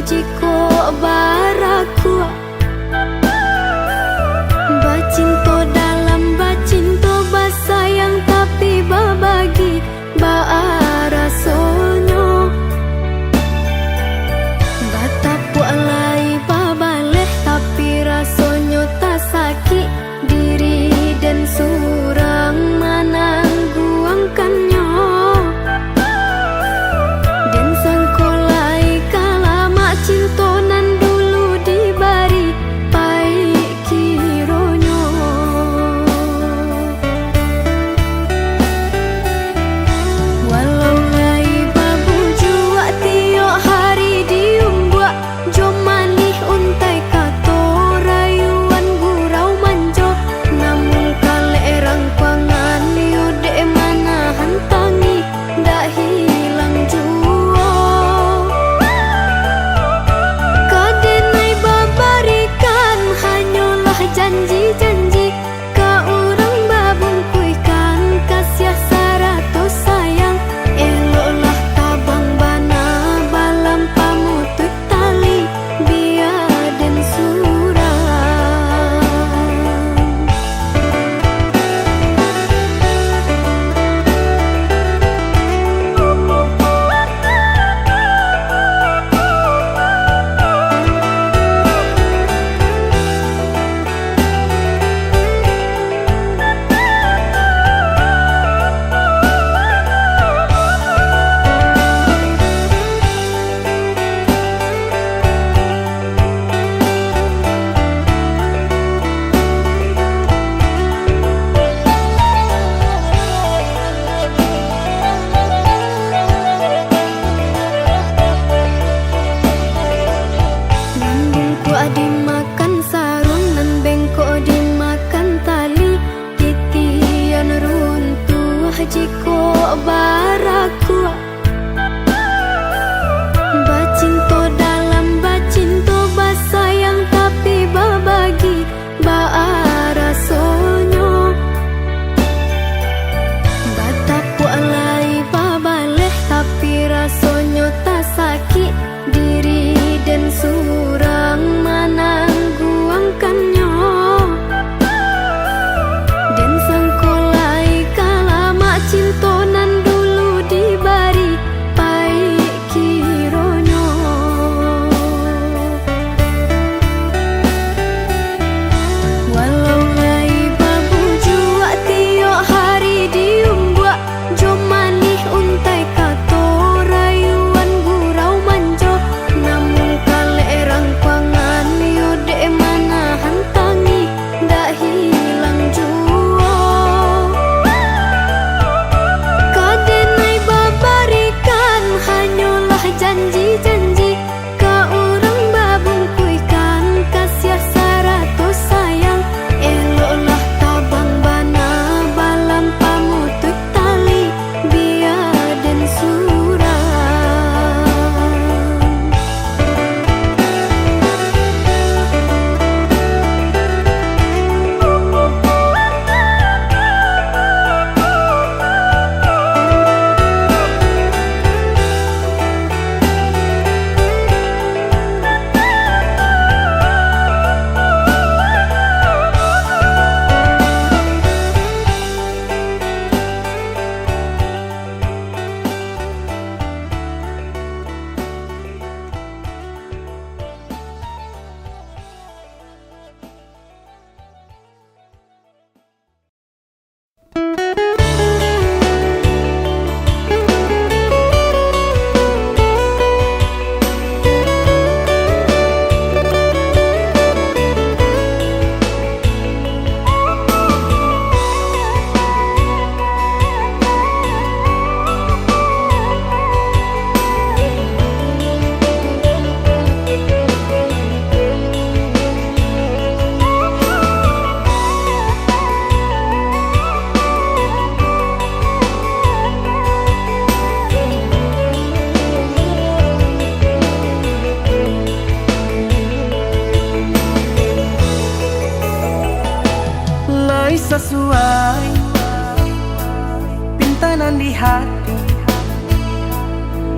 jiko baraku bacinto dalam bacinto basayang tapi babagi baarasonyo batapu alai babaleh tapi rasonyo tak sakit diri dan surang menangguangkannya dan sangkolai kala mak cinto nan dulu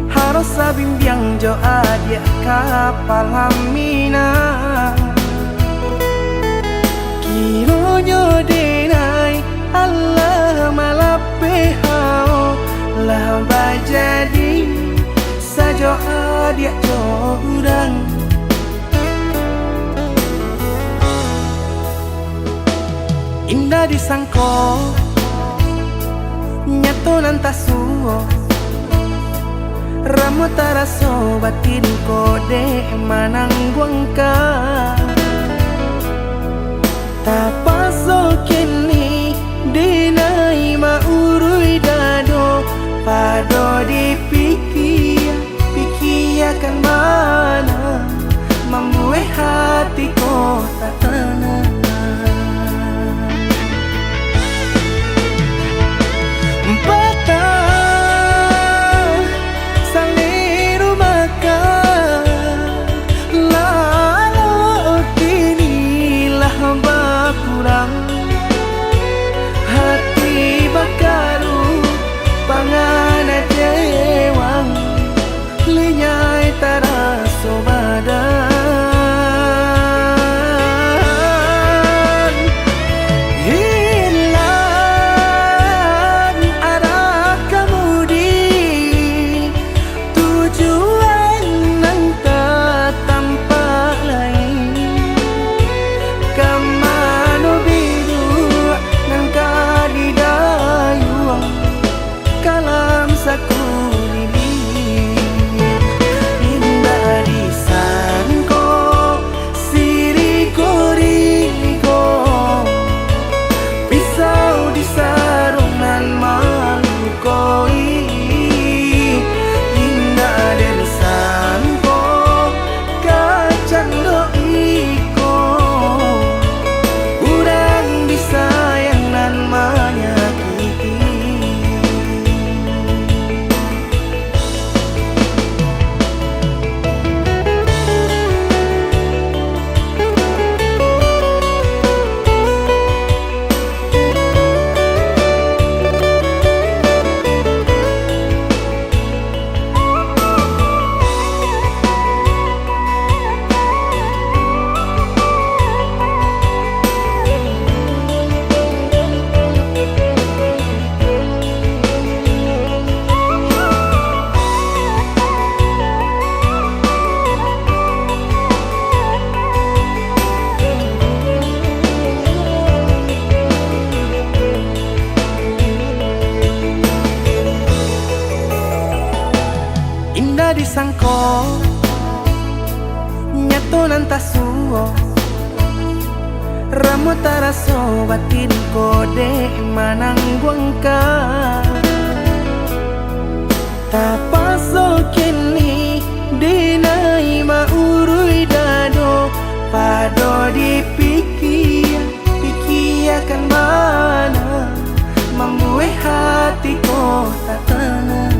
harus sabimbiang jo adia kapal hamina kironyo denai Allah malape hao lah bajadi sajo adia jo urang indah disangko nyato nantasuo Ramo taraso batin kode manang buangka tapaso kini dinai maurui dado pado dipikir pikiakan mana membuat hatiku tak tenang hati bakaru pangana jewang linyai taraso badan hilang arah kemudi tujuan nang tak tampak lain kamano biru nang kadidayuang kalam saku lilir indah disangko siriko-riko pisau di sarungan malukoi indah disangko kacang doiko urang disayang nan menyakiti indah disangko nyato nantasuo ramo taraso batin kode manang buangka tapaso kini dinai maurui dado pado dipikir pikiakan mana membuat hatiku tak tenang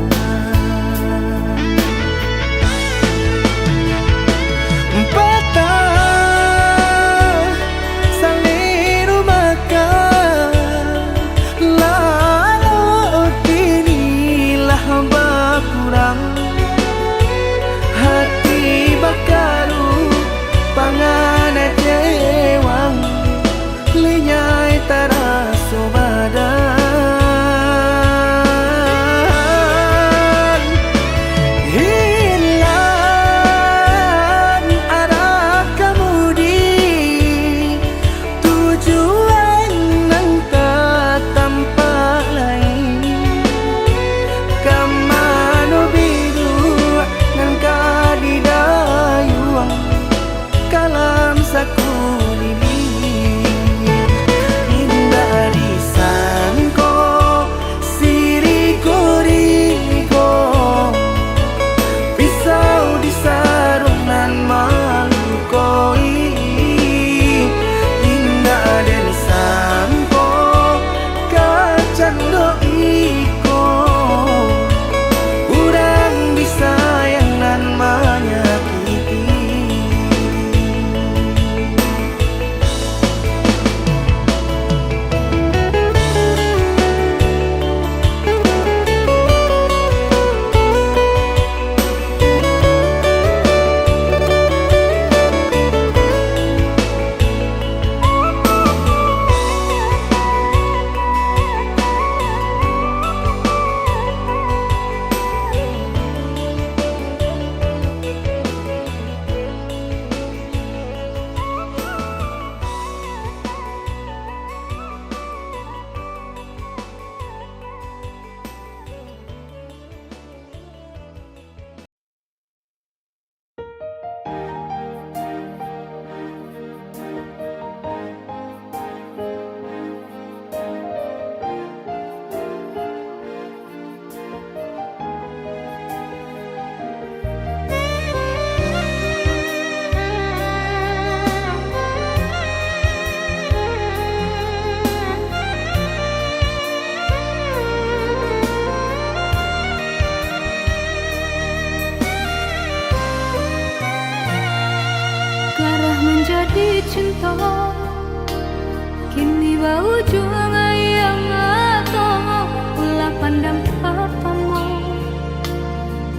hati bakaru pangana jewang linyai taraso badan hilang arah kemudi tujuan nang tak tampak lain kamano biru di cinta kini bau juang yang atau ulah pandang pertama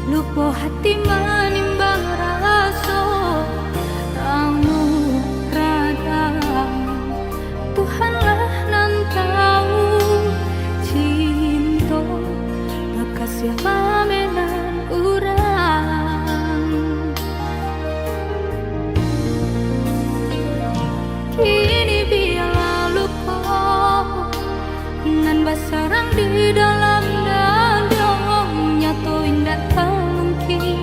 lupa hati manimbang rasa kamu rada Tuhanlah nan tahu cinta bekas siapa menan urang kini biarlah lupa nan basarang di dalam dadong nyatoin datang mungkin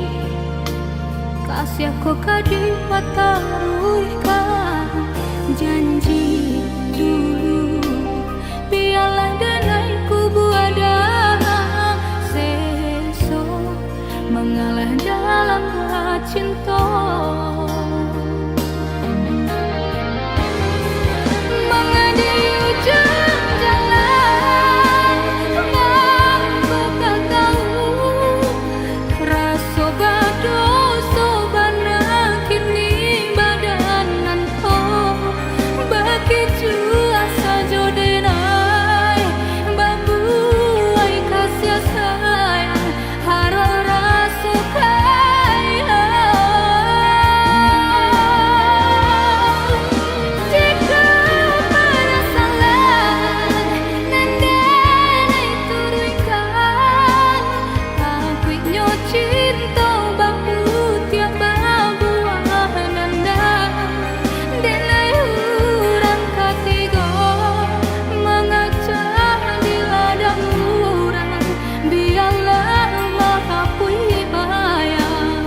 kasih aku kadipat taruhkan janji dulu biarlah danai kubu ada seso mengalah dalam cinta mengadi ujung jalan mampu tak tahu rasa badoso bana kini badanan to bagi jua saja denai babu ai kasih sayang haro rasa kaya jika pada salah nendenai turuikan aku nyo cinta babu tiap babuah nanda denai urang ketiga mengajak di ladang urang biarlah mahapui bayang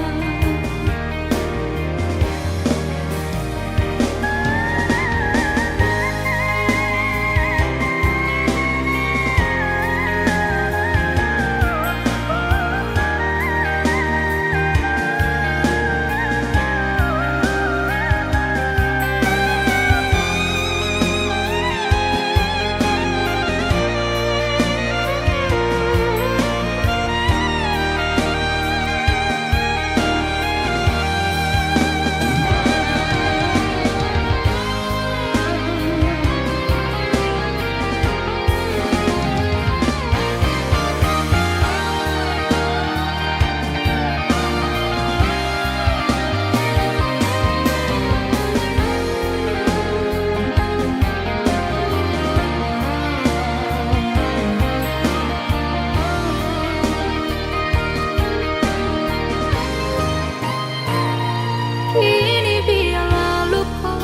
kini biarlah lupa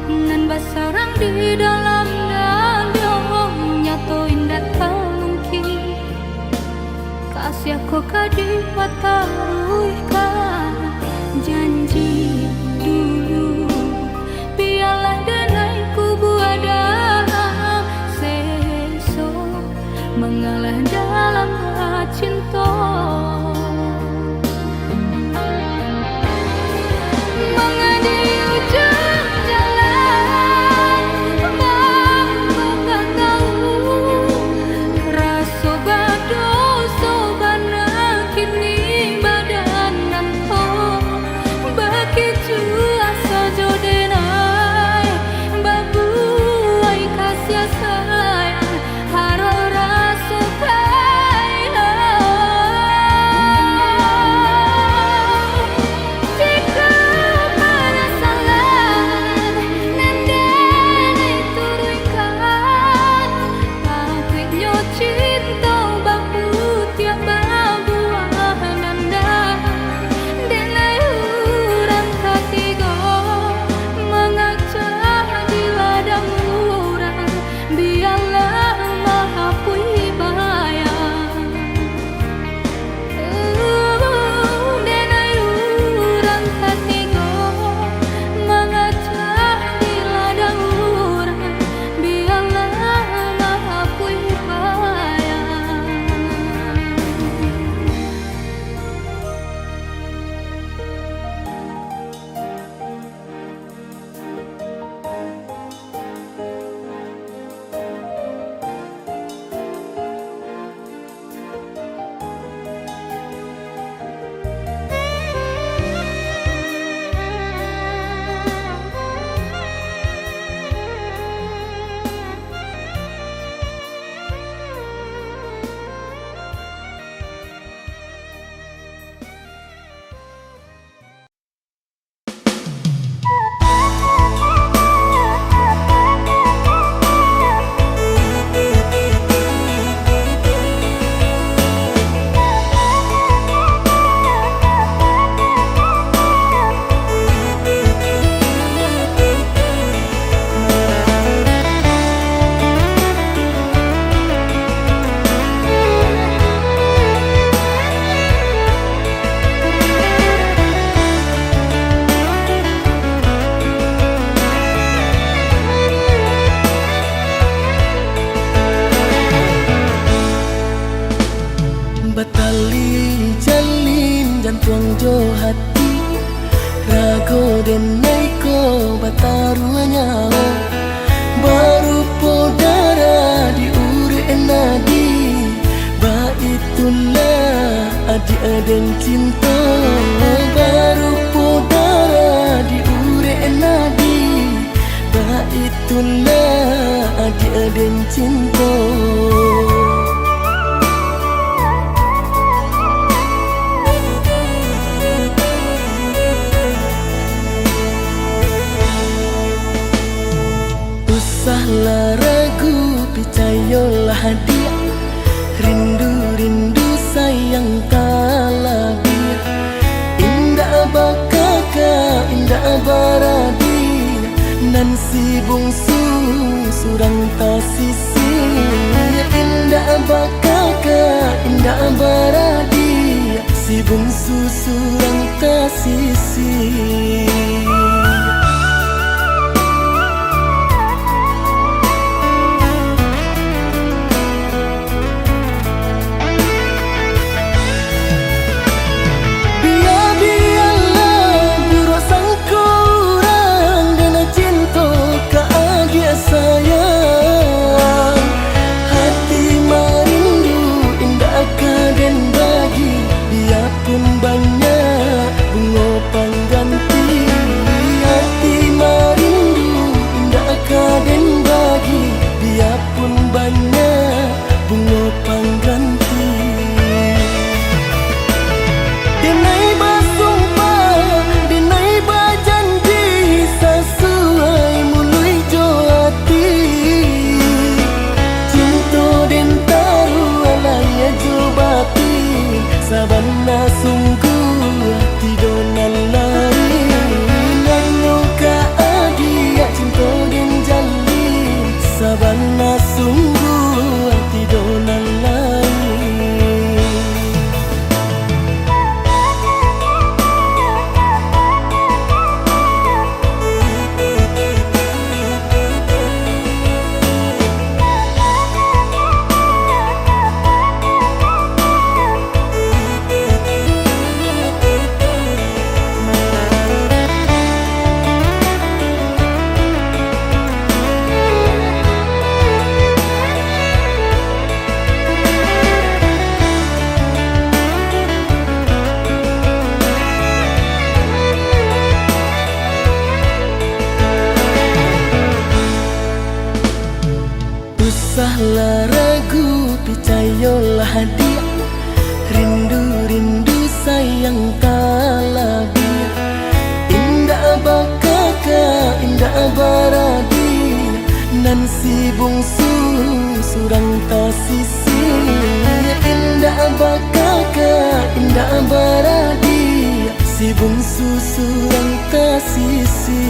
nan basarang di dalam dadong nyatoin datang mungkin kasih aku kadipat taruhkan janji dulu biarlah danai kubu ada seso mengalah dalam cinta mengadi ujung jalan mampu tak tahu rasa badoso bana kini badanan to bagi Batali jalin jantung jo hati rago den naiko bataruanya baru podara di ure nadi ba itulah adi aden cinta baru podara di ure nadi ba itulah adi aden cinta. Usahlah ragu, percayalah dia. Rindu-rindu sayang kalabir. Indah bakaka, indah baradi. Nan si bungsu surang tasisi. Indah bakaka, indah baradi. Si bungsu surang tasisi. Sabana sungguh tidak lain Nanu ka adia cinta den jalin Sabana sungguh tidak lain. Usahlah ragu, percayalah dia. Rindu-rindu sayang kalabir. Indah bakaka, indah baradi. Nan si bungsu surang tasisi. Indah bakaka, indah baradi. Si bungsu surang tasisi.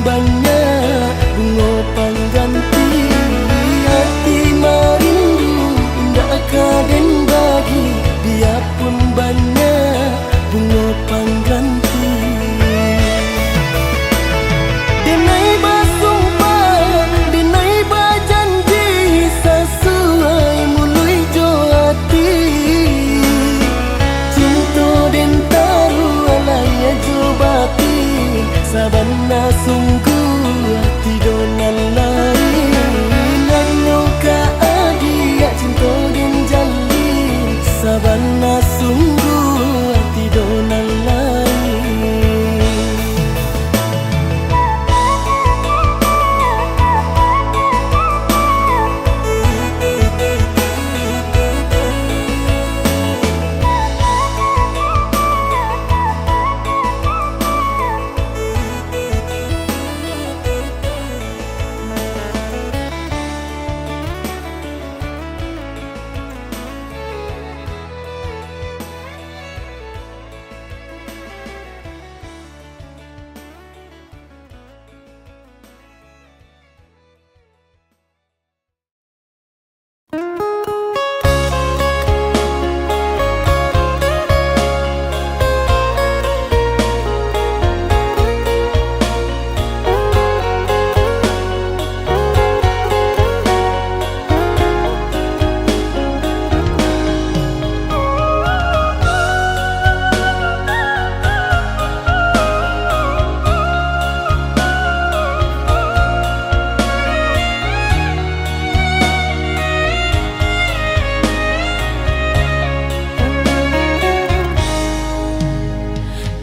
Banyak bunga pengganti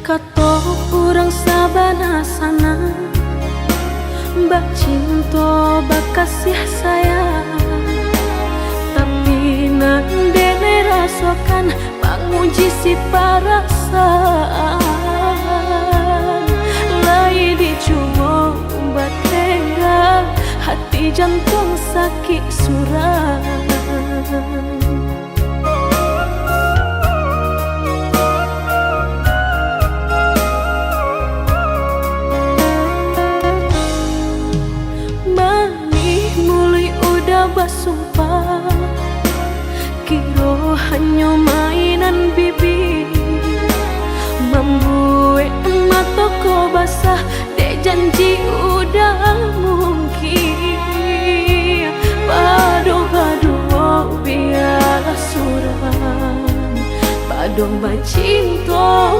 kato urang sabana sana bak cinta bak kasih sayang, tapi nandene rasakan menguji si perasaan. Lai dicuma umbat tengah hati jantung sakit suram. Basumpah kiro hanya mainan bibi, membuat mataku basah dek janji udah mungkin. Padu-padu biar suram, padu bacinta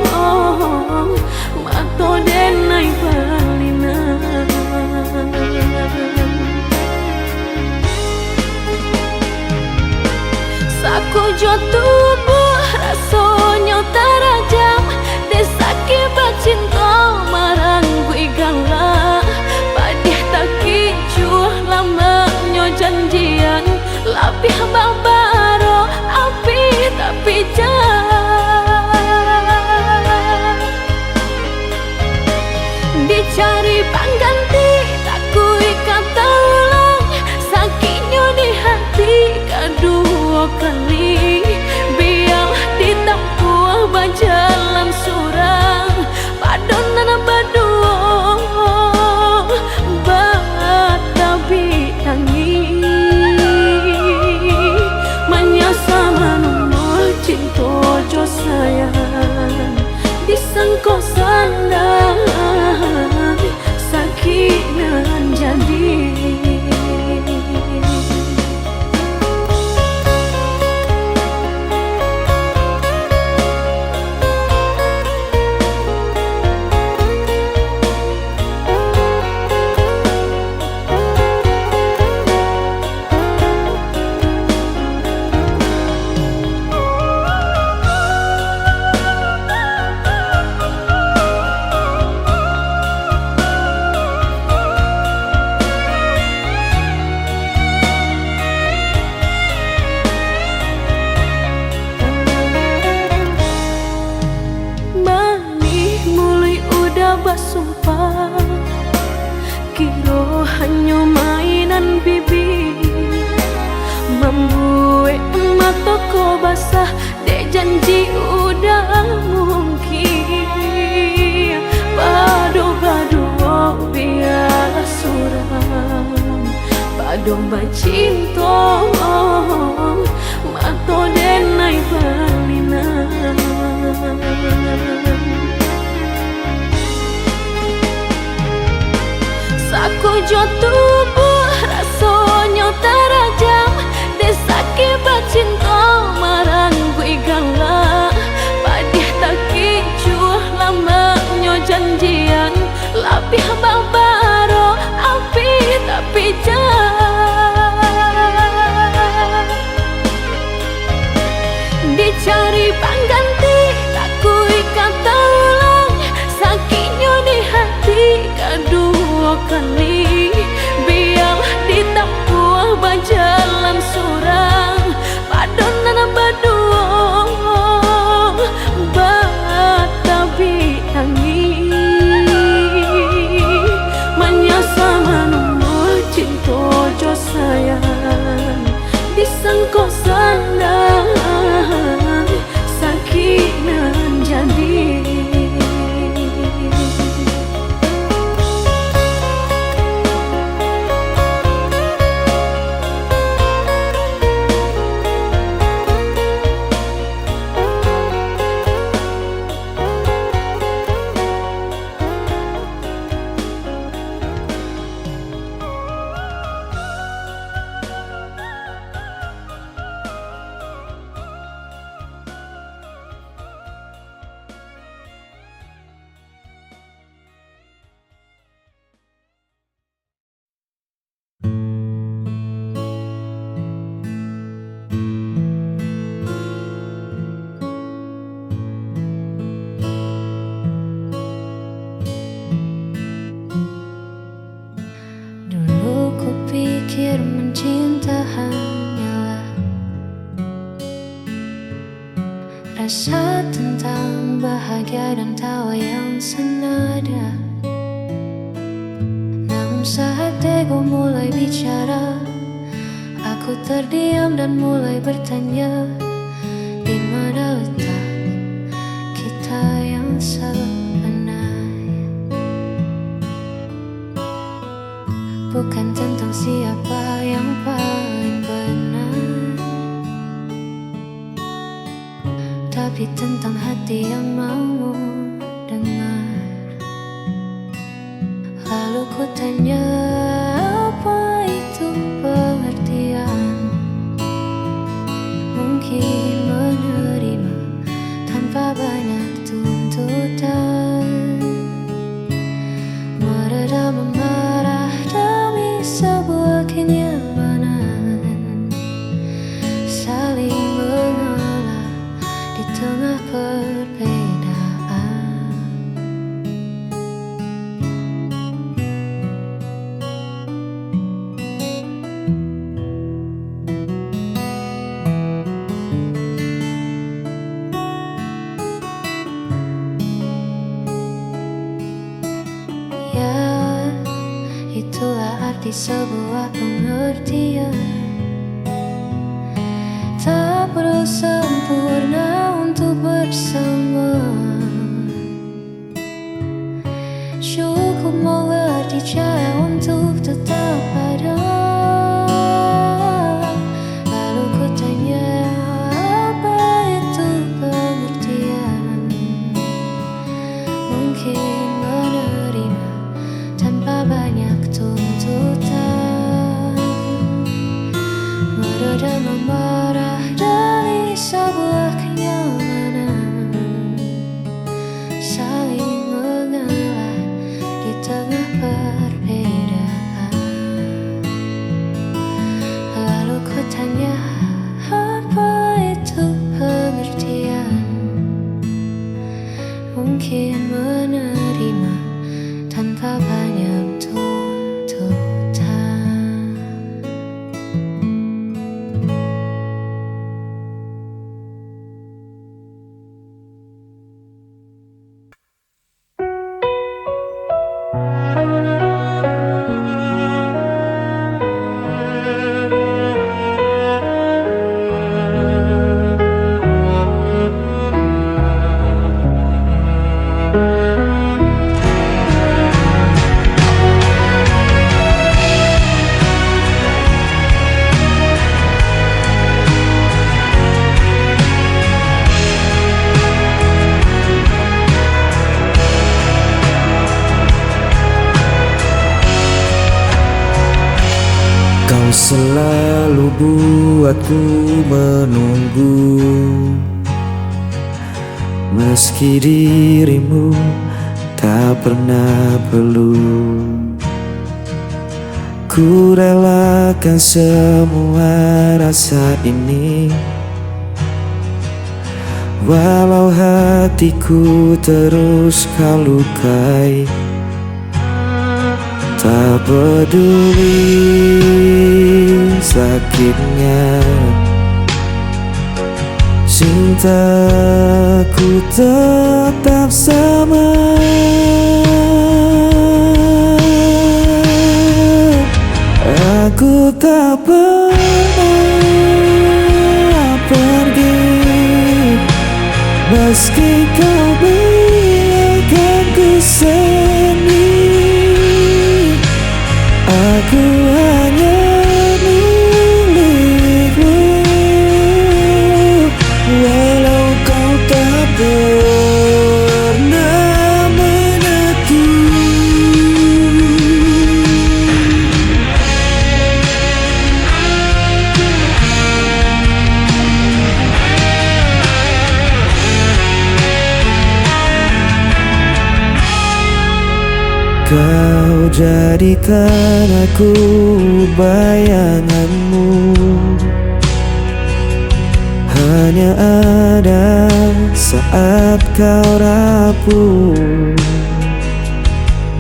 mato denai balinan. Saku jo tubuh rasanya terajam, desaki bacinta marang gue galak. Padih tak kicuh lamanya janjian, lapih babaro api tapi jangan dicari pengganti. Tak kui kata ulang sakitnya di hati kedua kali, biar ditempuh berjalan surang padonan berdua batabi tangi menyasa menunggu cinta jo sayang disangko sandang sakit nan jadi. Basumpah kiro hanya mainan bibi, membuat mataku basah dek janji udah mungkin. Padu-padu biar suram, padu bacinta mato denai balinan. Saku jo tubuh rasanya terajam, desaki bacinta marang gue galak. Padih tak kicuh lamanya janjian, lapih babaro api tapi jangan dicari pengganti. Tak kui kata ulang sakitnya di hati kedua kali, biar ditempuh berjalan surang padonan berdua batabi tangi tawa yang senada. Namun saat ego mulai bicara, aku terdiam dan mulai bertanya, di mana letak kita yang sebenarnya? Bukan tentang siapa yang paling benar, tapi tentang hati yang mau dengar. Lalu ku tanya, apa itu pengertian? Mungkin menerima tanpa banyak tuntutan, meredam amarah demi sebuah kenyamanan, saling mengalah di tengah perbedaan. Ya, itulah arti sebuah pengertian. Tak perlu sempurna untuk bersama, cukup mengerti cara untuk tetap ada. Lalu ku tanya, apa itu pengertian? Mungkin menerima tanpa banyak tuntutan, meredam amarah dari sebuah kenyamanan, saling mengalah di tengah perbedaan. Lalu ku tanya, apa itu pengertian? Mungkin menerima tanpa banyak tuntutan. Kau selalu buatku menunggu, meski dirimu tak pernah perlu. Ku relakan semua rasa ini, walau hatiku terus kau lukai. Tak peduli sakitnya, cintaku tetap sama. Aku tak pernah pergi, meski kau biarkan ku sendiri. Aku hanya milikmu, walau kau tak pernah menentu. Kau jadikan aku bayanganmu, hanya ada saat kau rapuh.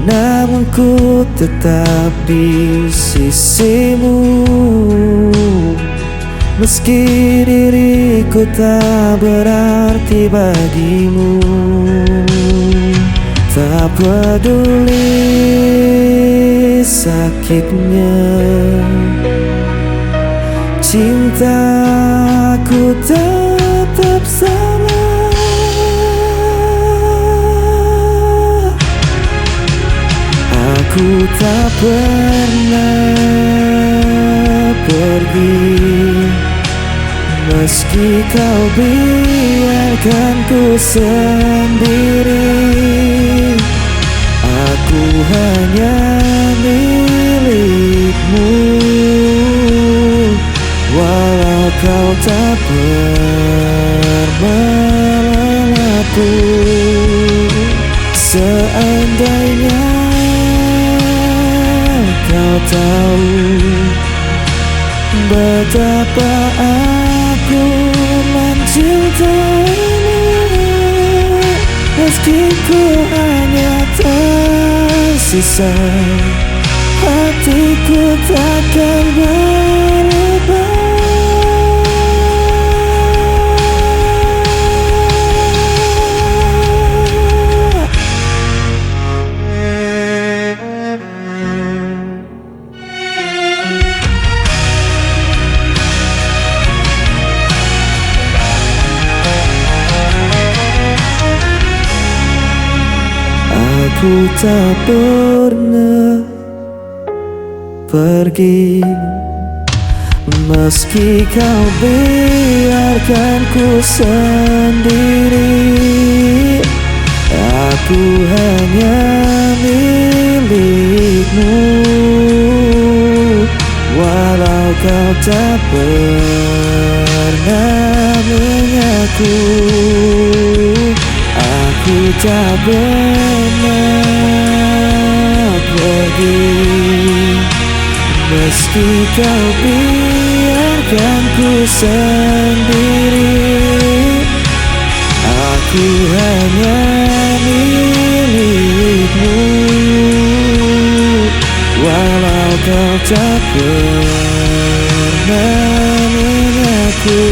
Namun ku tetap di sisimu, meski diriku tak berarti bagimu. tak peduli sakitnya. Cintaku tetap sama. Aku tak pernah pergi, meski kau biarkan ku sendiri. Aku hanya milikmu, walau kau tak pernah aku. Seandainya kau tahu betapa aku mencintaimu, meski ku hanya tersisa, hatiku takkan berubah. Aku tak pernah pergi, meski kau biarkan ku sendiri. Aku hanya milikmu, walau kau tak pernah mengaku. Aku tak pernah pergi, meski kau biarkan ku sendiri. Aku hanya milikmu, walau kau tak pernah mengaku.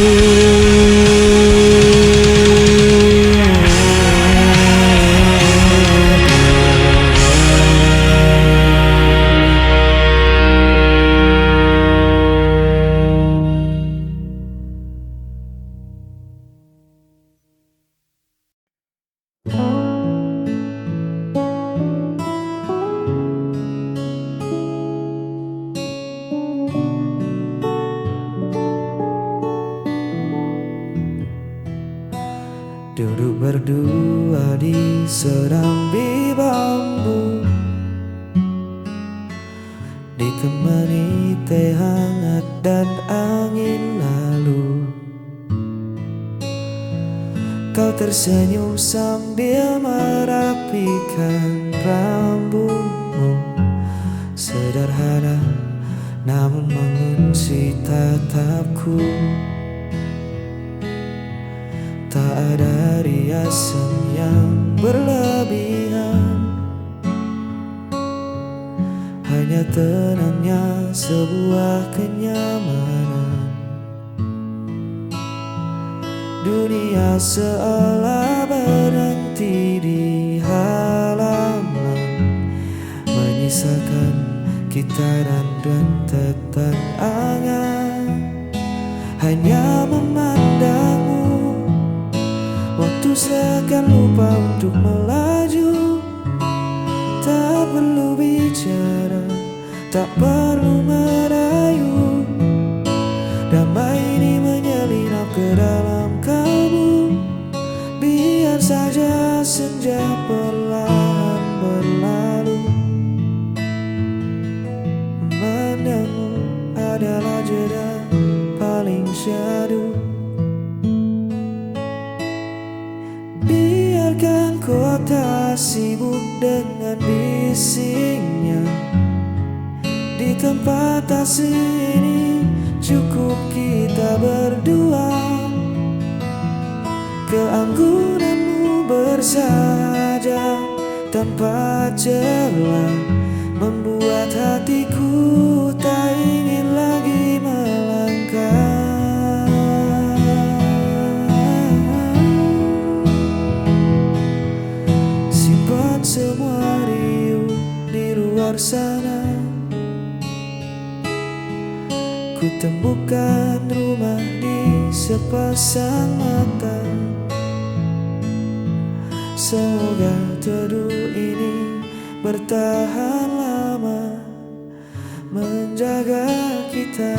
Duduk berdua di serambi bambu, ditemani teh hangat dan angin lalu. Kau tersenyum sambil merapikan rambutmu, sederhana namun mengunci tatapku. Tak ada riasan yang berlebihan, hanya tenangnya sebuah kenyamanan. Dunia seolah berhenti di halaman, menyisakan kita dan rentetan angan. Hanya memandangmu, waktu seakan lupa untuk melaju. Tak perlu bicara, tak perlu merayu. Damai ini menyelinap ke dalam kalbu. Biar saja senja perlahan berlalu. Memandangmu adalah jeda paling syahdu. Biarkan kota sibuk dengan bisingnya. Di tempat asing ini cukup kita berdua. Keanggunanmu bersahaja tanpa celah, membuat hatiku tak ingin lagi melangkah. Simpan semua riuh di luar sana. Ku temukan rumah di sepasang mata. Semoga teduh ini bertahan lama, menjaga kita.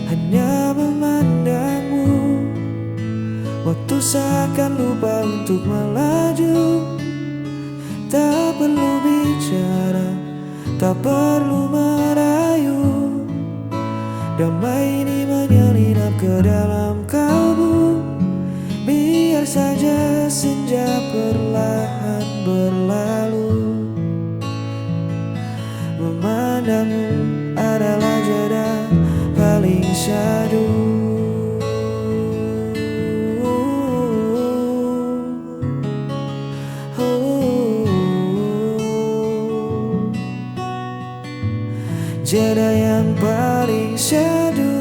Hanya memandangmu, waktu seakan lupa untuk melaju. Tak perlu bicara, tak perlu merayu. Damai ini menyelinap ke dalam kalbu. Biar saja senja perlahan berlalu. Memandangmu adalah jeda paling syahdu. Jeda yang paling syahdu.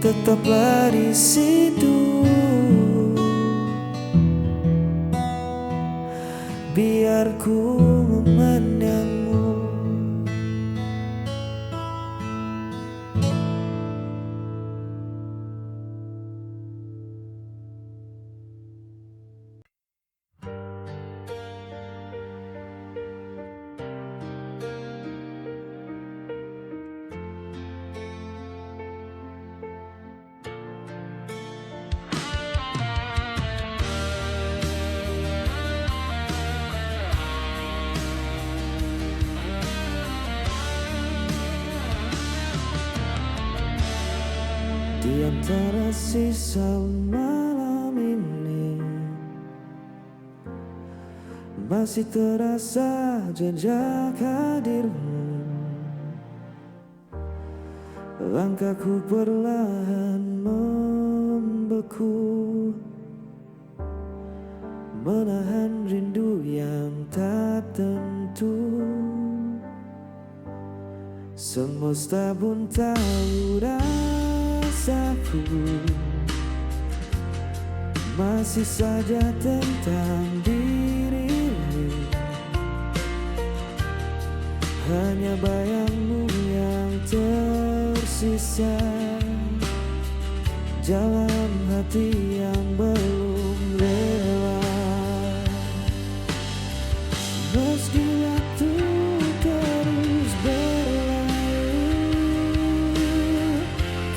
Tetaplah di situ. Biar ku memandangmu. Di antara sisa malam ini masih terasa jejak hadirmu. Langkahku perlahan membeku, menahan rindu yang tak tentu. Semesta pun tahu rasaku, masih saja tentang dirimu. Hanya bayangmu yang tersisa, jalan hati yang belum rela. Meski waktu terus berlalu,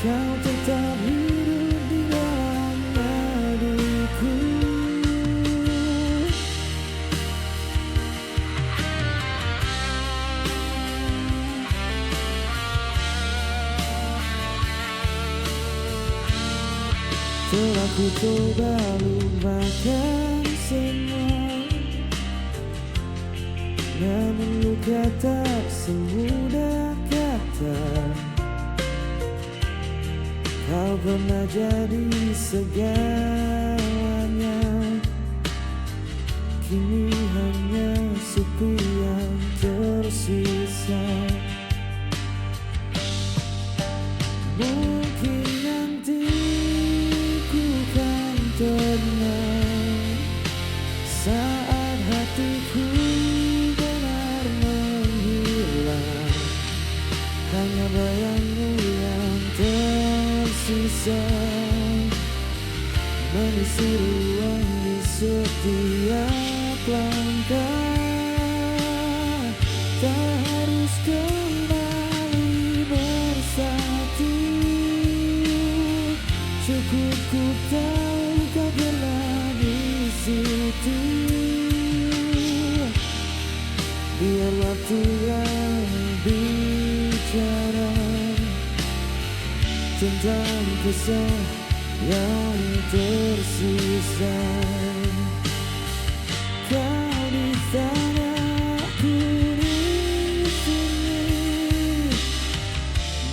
kau tetap hidup di dalam nadiku. Telah ku coba lupakan semua, namun luka tak semudah kata. Kau pernah jadi segalanya, kini hanya sepi yang tersisa. Mungkin nanti ku kan tenang saat hatiku benar menghilang. Hanya bayangmu yang tersisa mengisi ruang di setiap langkah. Tak harus kembali bersatu, cukup ku tahu kau pernah di situ. Biar waktu yang bicara tentang kisah yang tersisa. Kau di sana, aku di sini,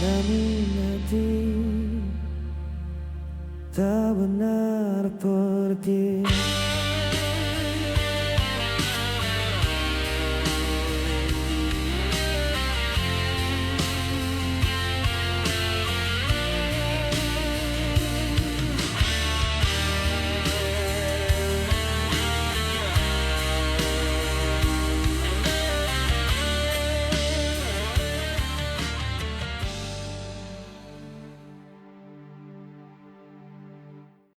namun hati tak benar pergi.